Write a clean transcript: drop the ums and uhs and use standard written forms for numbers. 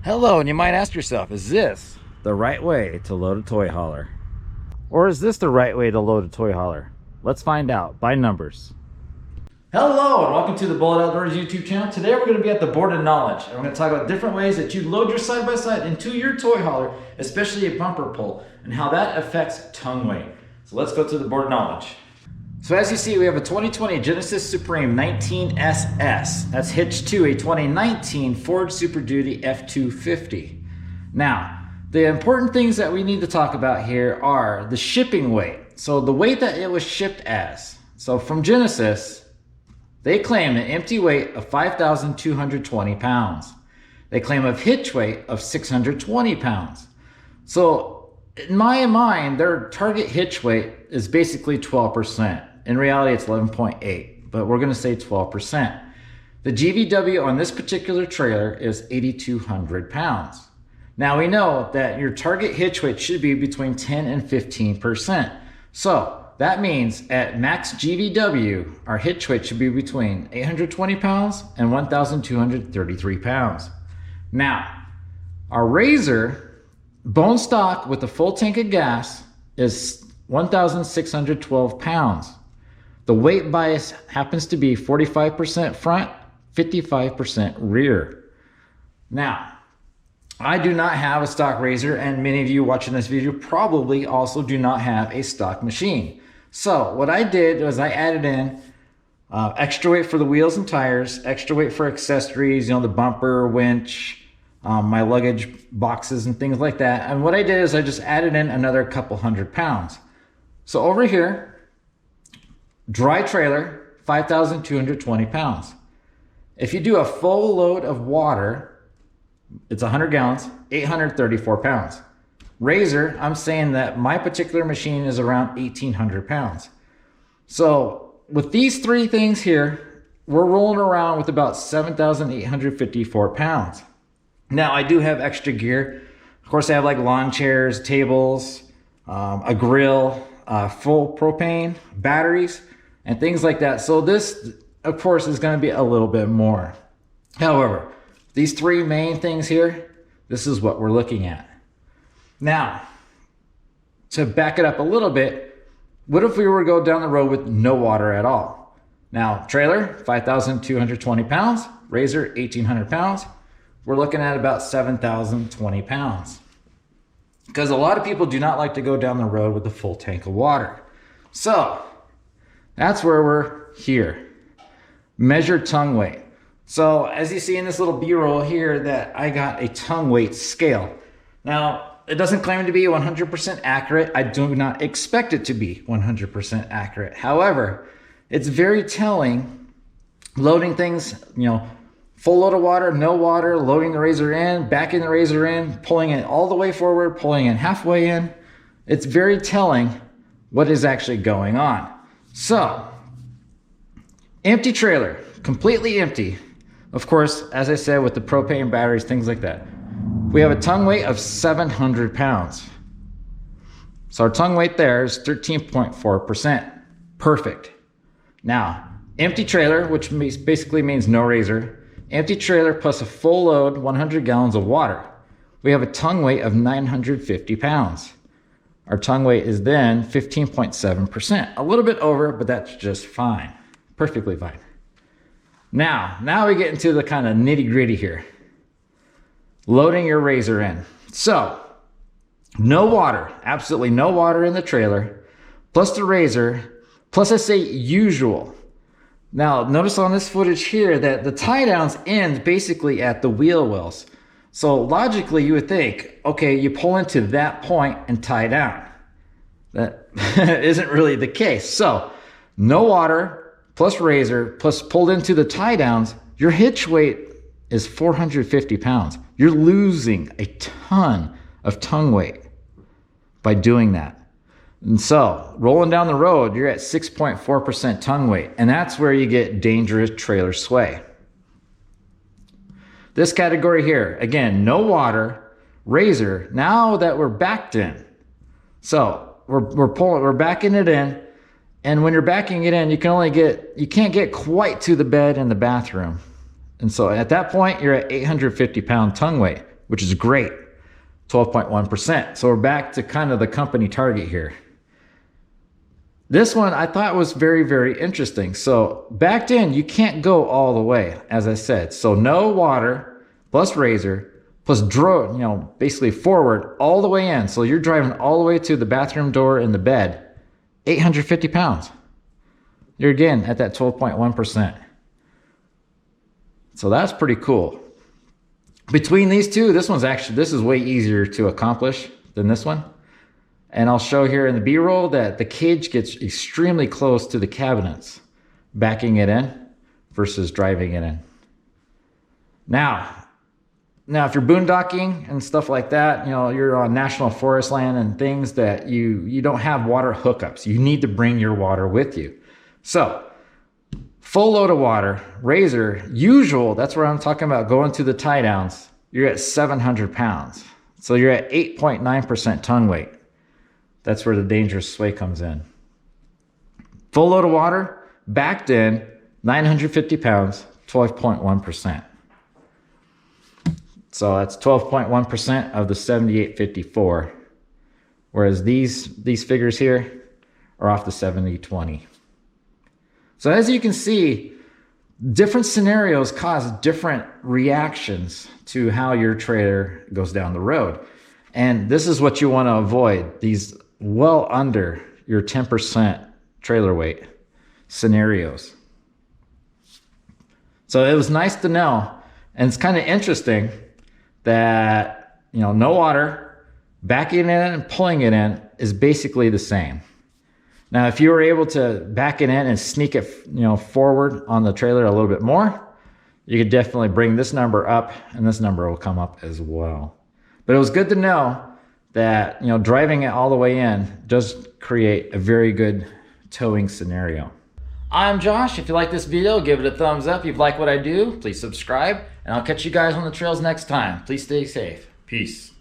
Hello, and you might ask yourself, is this the right way to load a toy hauler? Or is this the right way to load a toy hauler? Let's find out by numbers. Hello, and welcome to the Bullet Outdoors YouTube channel. Today we're going to be at the Board of Knowledge, and we're going to talk about different ways that you load your side-by-side into your toy hauler, especially a bumper pull, and how that affects tongue weight. So let's go to the Board of Knowledge. So as you see, we have a 2020 Genesis Supreme 19SS. That's hitched to a 2019 Ford Super Duty F250. Now, the important things that we need to talk about here are the shipping weight. So the weight that it was shipped as. So from Genesis, they claim an empty weight of 5,220 pounds. They claim a hitch weight of 620 pounds. So in my mind, their target hitch weight is basically 12%. In reality, it's 11.8, but we're gonna say 12%. The GVW on this particular trailer is 8,200 pounds. Now we know that your target hitch weight should be between 10 and 15%. So that means at max GVW, our hitch weight should be between 820 pounds and 1,233 pounds. Now, our Razor bone stock with a full tank of gas is 1,612 pounds. The weight bias happens to be 45% front, 55% rear. Now, I do not have a stock Razor, and many of you watching this video probably also do not have a stock machine. So what I did was I added in extra weight for the wheels and tires, extra weight for accessories, the bumper, winch, my luggage boxes and things like that. And what I did is I just added in another couple hundred pounds. So over here, dry trailer, 5,220 pounds. If you do a full load of water, it's 100 gallons, 834 pounds. Razor, I'm saying that my particular machine is around 1,800 pounds. So with these three things here, we're rolling around with about 7,854 pounds. Now I do have extra gear. Of course, I have like lawn chairs, tables, a grill, full propane, batteries, and things like that. So this, of course, is going to be a little bit more. However, these three main things here, this is what we're looking at. Now, to back it up a little bit, what if we were to go down the road with no water at all? Now, trailer, 5,220 pounds, Razor, 1,800 pounds. We're looking at about 7,020 pounds. Because a lot of people do not like to go down the road with a full tank of water. So that's where we're here. Measure tongue weight. So as you see in this little B-roll here that I got a tongue weight scale. Now, it doesn't claim to be 100% accurate. I do not expect it to be 100% accurate. However, it's very telling loading things, full load of water, no water, loading the Razor in, backing the Razor in, pulling it all the way forward, pulling it halfway in. It's very telling what is actually going on. So, empty trailer, completely empty. Of course, as I said, with the propane batteries, things like that. We have a tongue weight of 700 pounds. So our tongue weight there is 13.4%. Perfect. Now, empty trailer, which basically means no Razor. Empty trailer plus a full load, 100 gallons of water. We have a tongue weight of 950 pounds. Our tongue weight is then 15.7%. A little bit over, but that's just fine. Perfectly fine. Now we get into the kind of nitty gritty here. Loading your Razor in. So, no water, absolutely no water in the trailer, plus the Razor, plus I say usual. Now, notice on this footage here that the tie downs end basically at the wheel wells. So logically you would think, okay, you pull into that point and tie down. That isn't really the case. So no water, plus Razor, plus pulled into the tie downs, your hitch weight is 450 pounds. You're losing a ton of tongue weight by doing that. And so rolling down the road, you're at 6.4% tongue weight, and that's where you get dangerous trailer sway. This category here, again, no water, Razor, now that we're backed in. So we're backing it in, and when you're backing it in, you can't get quite to the bed and the bathroom. And so at that point, you're at 850 pound tongue weight. which is great, 12.1%. So we're back to kind of the company target here. This one I thought was very, very interesting. So backed in, you can't go all the way, as I said. So no water plus razor plus drone, basically forward all the way in. So you're driving all the way to the bathroom door and the bed, 850 pounds. You're again at that 12.1%. So that's pretty cool. Between these two, this is way easier to accomplish than this one. And I'll show here in the B-roll that the cage gets extremely close to the cabinets, backing it in versus driving it in. Now if you're boondocking and stuff like that, you're on national forest land and things that you don't have water hookups. You need to bring your water with you. So full load of water, razor, usual, that's where I'm talking about going to the tie downs. You're at 700 pounds. So you're at 8.9% tongue weight. That's where the dangerous sway comes in. Full load of water, backed in, 950 pounds, 12.1%. So that's 12.1% of the 7854. Whereas these figures here are off the 70-20. So as you can see, different scenarios cause different reactions to how your trailer goes down the road. And this is what you want to avoid, these well under your 10% trailer weight scenarios. So it was nice to know, and it's kind of interesting that, no water, backing it in and pulling it in is basically the same. Now, if you were able to back it in and sneak it, forward on the trailer a little bit more, you could definitely bring this number up, and this number will come up as well. But it was good to know that, driving it all the way in does create a very good towing scenario. I'm Josh. If you like this video, give it a thumbs up. If you like what I do, please subscribe, and I'll catch you guys on the trails next time. Please stay safe. Peace.